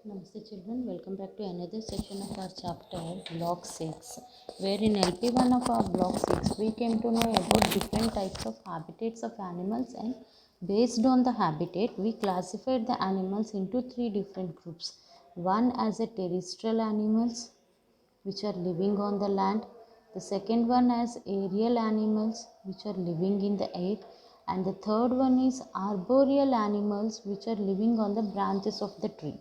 Namaste children, welcome back to another section of our chapter block 6, where in LP1 of our block 6 we came to know about different types of habitats of animals, and based on the habitat we classified the animals into three different groups. One as a terrestrial animals which are living on the land, the second one as aerial animals which are living in the air, and the third one is arboreal animals which are living on the branches of the tree.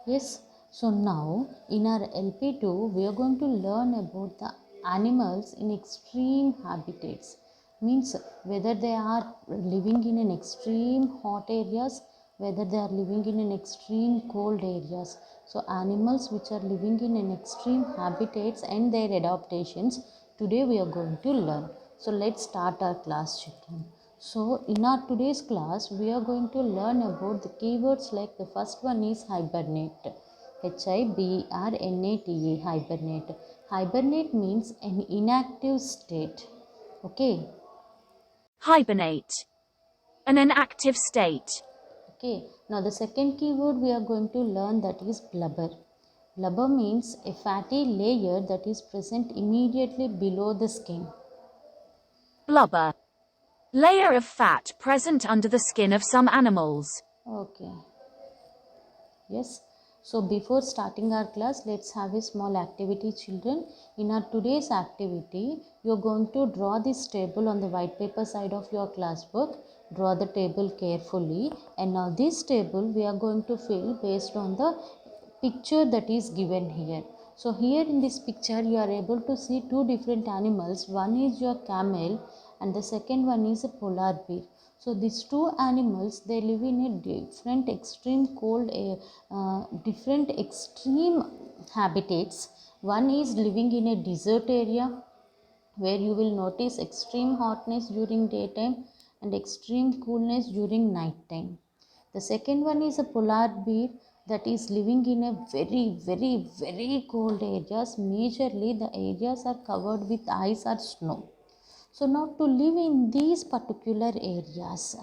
Yes, so now in our LP2 we are going to learn about the animals in extreme habitats. Means whether they are living in an extreme hot areas, whether they are living in an extreme cold areas. So animals which are living in an extreme habitats and their adaptations, today we are going to learn. So let's start our class, children. So in our today's class, we are going to learn about the keywords like the first one is hibernate. Hibernate, hibernate. Hibernate means an inactive state. Okay. Hibernate. An inactive state. Okay. Now the second keyword we are going to learn, that is blubber. Blubber means a fatty layer that is present immediately below the skin. Blubber. Layer of fat present under the skin of some animals. Okay. Yes. So before starting our class, let's have a small activity, children. In our today's activity, you are going to draw this table on the white paper side of your class book. Draw the table carefully, and now this table we are going to fill based on the picture that is given here. So here in this picture you are able to see two different animals. One is your camel and the second one is a polar bear. So these two animals, they live in a different extreme cold, different extreme habitats. One is living in a desert area where you will notice extreme hotness during daytime and extreme coolness during night time. The second one is a polar bear that is living in a very cold areas. Majorly the areas are covered with ice or snow. So now to live in these particular areas,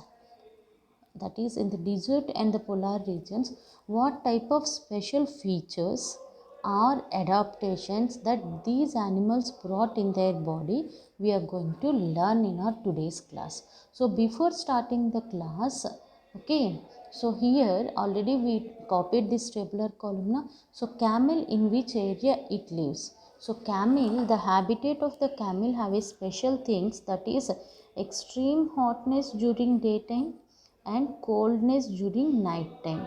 that is in the desert and the polar regions, what type of special features or adaptations that these animals brought in their body, we are going to learn in our today's class. So before starting the class, okay, so here already we copied this tabular column. So camel, in which area it lives. So camel, the habitat of the camel have a special things, that is extreme hotness during daytime and coldness during night time.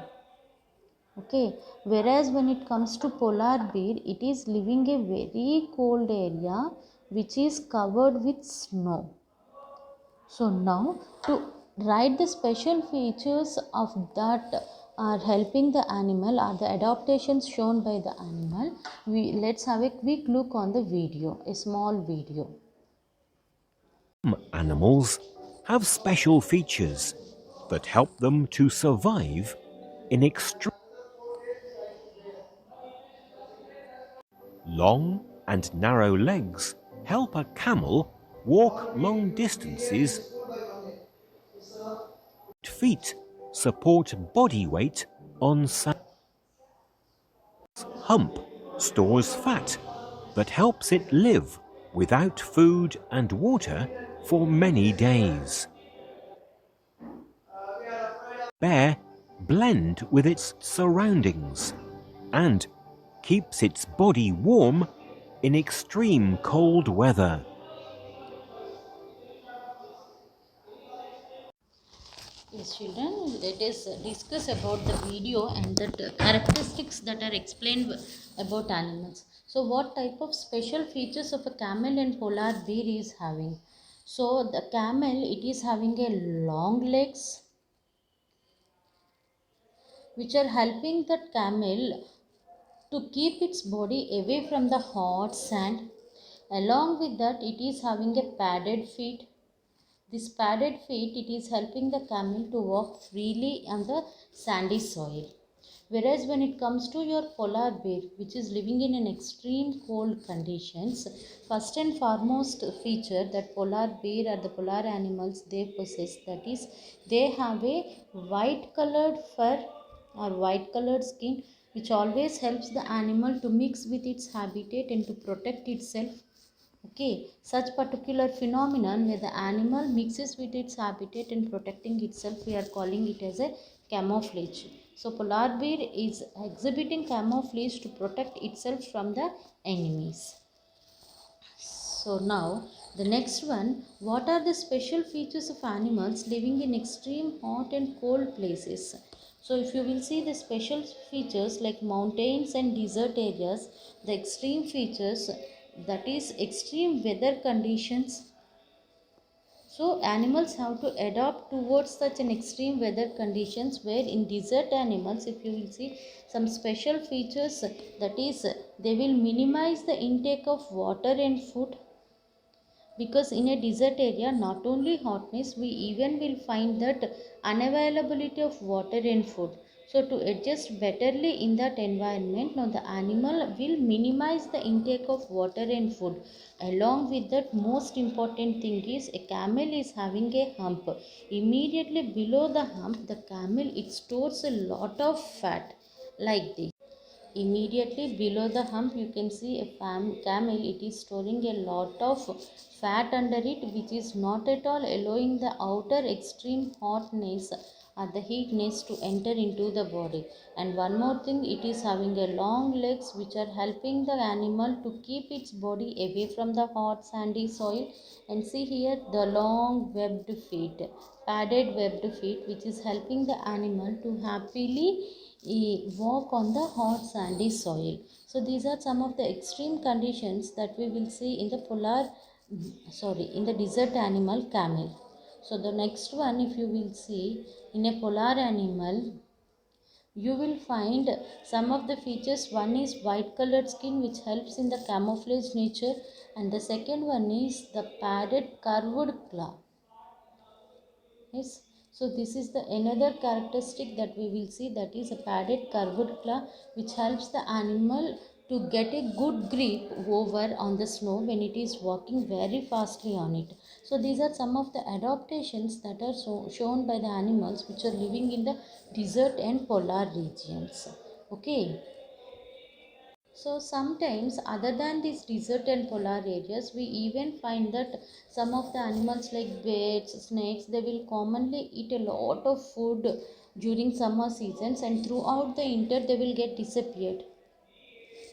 Okay, whereas when it comes to polar bear, it is living a very cold area which is covered with snow. So now to write the special features of that are helping the animal, or the adaptations shown by the animal, let's have a quick look on the video, a small video. Some animals have special features that help them to survive in extreme. Long and narrow legs help a camel walk long distances. Feet support body weight on sand. Hump stores fat that helps it live without food and water for many days. Bear blend with its surroundings and keeps its body warm in extreme cold weather. Yes, children, let us discuss about the video and the characteristics that are explained about animals. So, what type of special features of a camel and polar bear is having? So, the camel, it is having a long legs which are helping that camel to keep its body away from the hot sand. Along with that, it is having a padded feet. This padded feet, it is helping the camel to walk freely on the sandy soil. Whereas when it comes to your polar bear, which is living in an extreme cold conditions, first and foremost feature that polar bear or the polar animals they possess, that is they have a white colored fur or white colored skin, which always helps the animal to mix with its habitat and to protect itself. Okay, such particular phenomenon where the animal mixes with its habitat and protecting itself, we are calling it as a camouflage. So polar bear is exhibiting camouflage to protect itself from the enemies. So now the next one, what are the special features of animals living in extreme hot and cold places? So if you will see the special features like mountains and desert areas, the extreme features, that is extreme weather conditions. So animals have to adapt towards such an extreme weather conditions, where in desert animals, if you will see some special features, that is they will minimize the intake of water and food, because in a desert area not only hotness, we even will find that unavailability of water and food. So to adjust betterly in that environment, now the animal will minimize the intake of water and food. Along with that, most important thing is a camel is having a hump. Immediately below the hump, the camel, it stores a lot of fat like this. Immediately below the hump, you can see a camel. It is storing a lot of fat under it, which is not at all allowing the outer extreme hotness or the heatness to enter into the body. And one more thing, it is having a long legs which are helping the animal to keep its body away from the hot sandy soil. And see here the long webbed feet, padded webbed feet, which is helping the animal to happily walk on the hot sandy soil. So these are some of the extreme conditions that we will see in the in the desert animal camel. So the next one, if you will see in a polar animal, you will find some of the features. One is white colored skin, which helps in the camouflage nature, and the second one is the padded curved claw. Yes. So this is the another characteristic that we will see, that is a padded curved claw, which helps the animal to get a good grip over on the snow when it is walking very fastly on it. So these are some of the adaptations that are shown by the animals which are living in the desert and polar regions. Okay. So sometimes other than these desert and polar areas, we even find that some of the animals like birds, snakes, they will commonly eat a lot of food during summer seasons, and throughout the winter they will get disappeared.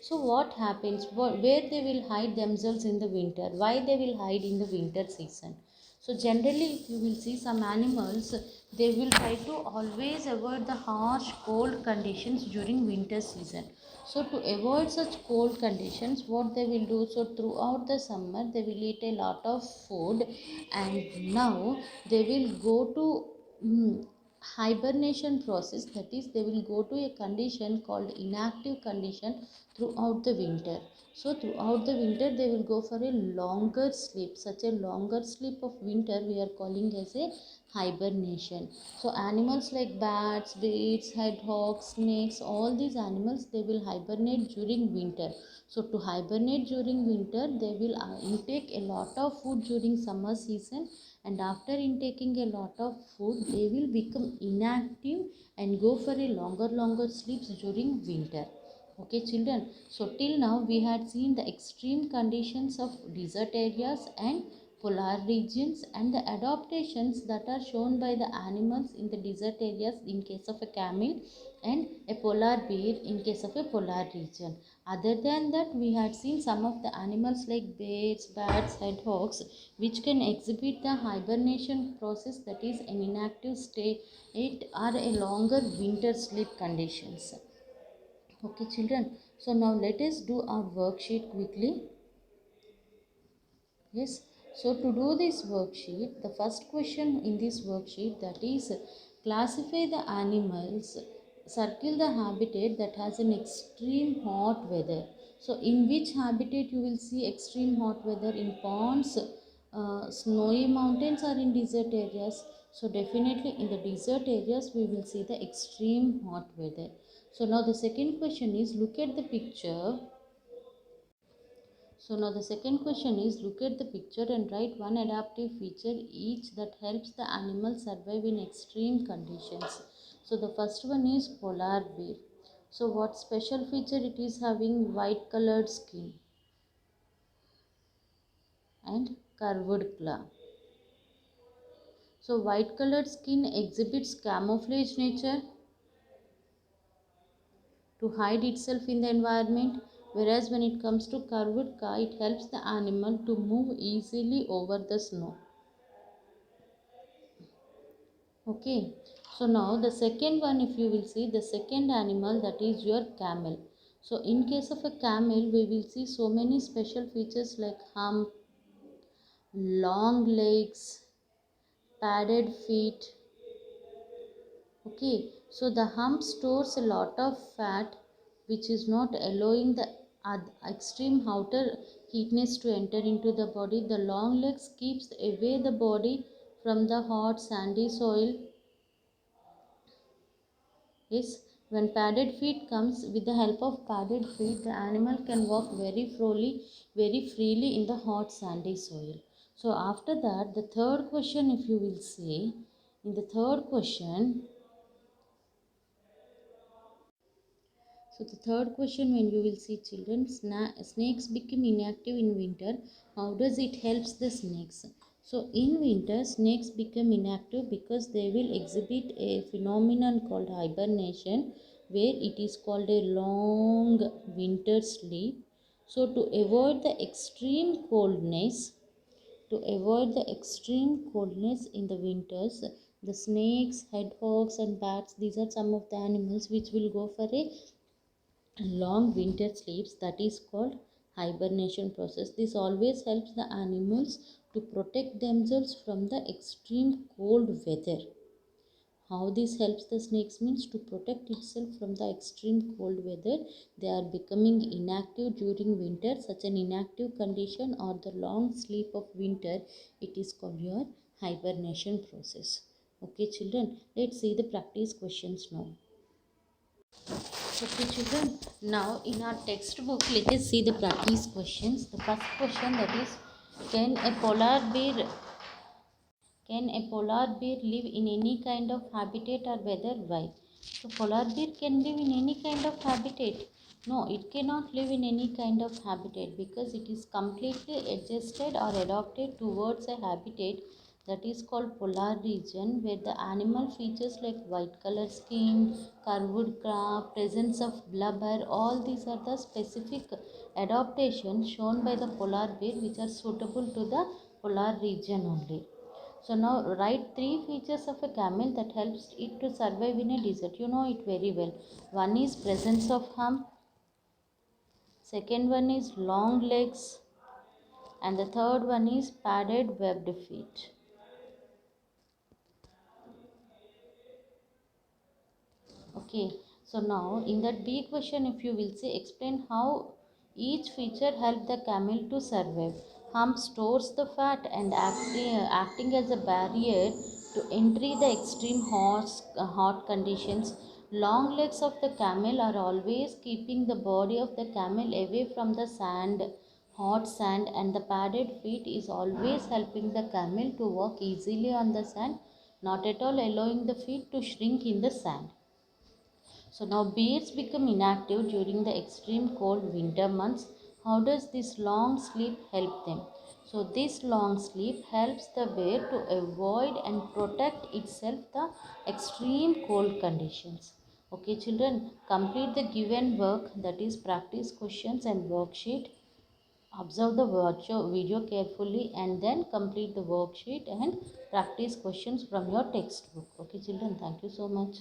So what happens? Where they will hide themselves in the winter? Why they will hide in the winter season? So generally, if you will see some animals, they will try to always avoid the harsh cold conditions during winter season. So to avoid such cold conditions, what they will do? So throughout the summer, they will eat a lot of food, and now they will go to hibernation process, that is they will go to a condition called inactive condition throughout the winter. So throughout the winter they will go for a longer sleep. Such a longer sleep of winter we are calling as a hibernation. So animals like bats, birds, hedgehogs, snakes, all these animals, they will hibernate during winter. So to hibernate during winter, they will intake a lot of food during summer season, and after intaking a lot of food, they will become inactive and go for a longer sleeps during winter. Okay children, so till now we had seen the extreme conditions of desert areas and polar regions, and the adaptations that are shown by the animals in the desert areas in case of a camel, and a polar bear in case of a polar region. Other than that, we had seen some of the animals like birds, bats, hedgehogs, which can exhibit the hibernation process, that is an inactive state or a longer winter sleep conditions. Okay children, so now let us do our worksheet quickly. Yes, so to do this worksheet, the first question in this worksheet, that is classify the animals, circle the habitat that has an extreme hot weather. So in which habitat you will see extreme hot weather? In ponds, snowy mountains, or in desert areas? So definitely in the desert areas we will see the extreme hot weather. So now the second question is, look at the picture. So now the second question is, look at the picture and write one adaptive feature each that helps the animal survive in extreme conditions. So the first one is polar bear. So what special feature it is having? White colored skin and curved claw. So white colored skin exhibits camouflage nature to hide itself in the environment, whereas when it comes to curved claw, it helps the animal to move easily over the snow. Okay, so now the second one, if you will see, the second animal, that is your camel. So in case of a camel, we will see so many special features like hump, long legs, padded feet. Okay, so the hump stores a lot of fat which is not allowing the extreme outer heatness to enter into the body. The long legs keeps away the body from the hot sandy soil. Yes, when padded feet comes, with the help of padded feet, the animal can walk very freely in the hot sandy soil. So after that, the third question, if you will see, in the third question, so the third question, when you will see children, snakes become inactive in winter. How does it helps the snakes? So in winter, snakes become inactive because they will exhibit a phenomenon called hibernation, where it is called a long winter sleep. So to avoid the extreme coldness in the winters, the snakes, hedgehogs, and bats, these are some of the animals which will go for a long winter sleeps, that is called hibernation process. This always helps the animals to protect themselves from the extreme cold weather. How this helps the snakes means to protect itself from the extreme cold weather. They are becoming inactive during winter. Such an inactive condition or the long sleep of winter, it is called your hibernation process. Okay children, let's see the practice questions now. Okay children, now in our textbook, let us see the practice questions. The first question, that is, can a polar bear live in any kind of habitat or weather? Why? So polar bear can live in any kind of habitat. No, it cannot live in any kind of habitat because it is completely adjusted or adapted towards a habitat that is called polar region, where the animal features like white color skin, curved claw, presence of blubber, all these are the specific adaptations shown by the polar bear which are suitable to the polar region only. So now write three features of a camel that helps it to survive in a desert. You know it very well. One is presence of hump. Second one is long legs. And the third one is padded webbed feet. Okay. So now in that B question, if you will say, explain how each feature help the camel to survive. Hump stores the fat and acting as a barrier to entry the extreme hot conditions. Long legs of the camel are always keeping the body of the camel away from the hot sand, and the padded feet is always helping the camel to walk easily on the sand, not at all allowing the feet to shrink in the sand. So now bears become inactive during the extreme cold winter months. How does this long sleep help them? So this long sleep helps the bear to avoid and protect itself the extreme cold conditions. Okay children, complete the given work, that is practice questions and worksheet. Observe the video carefully and then complete the worksheet and practice questions from your textbook. Okay children, thank you so much.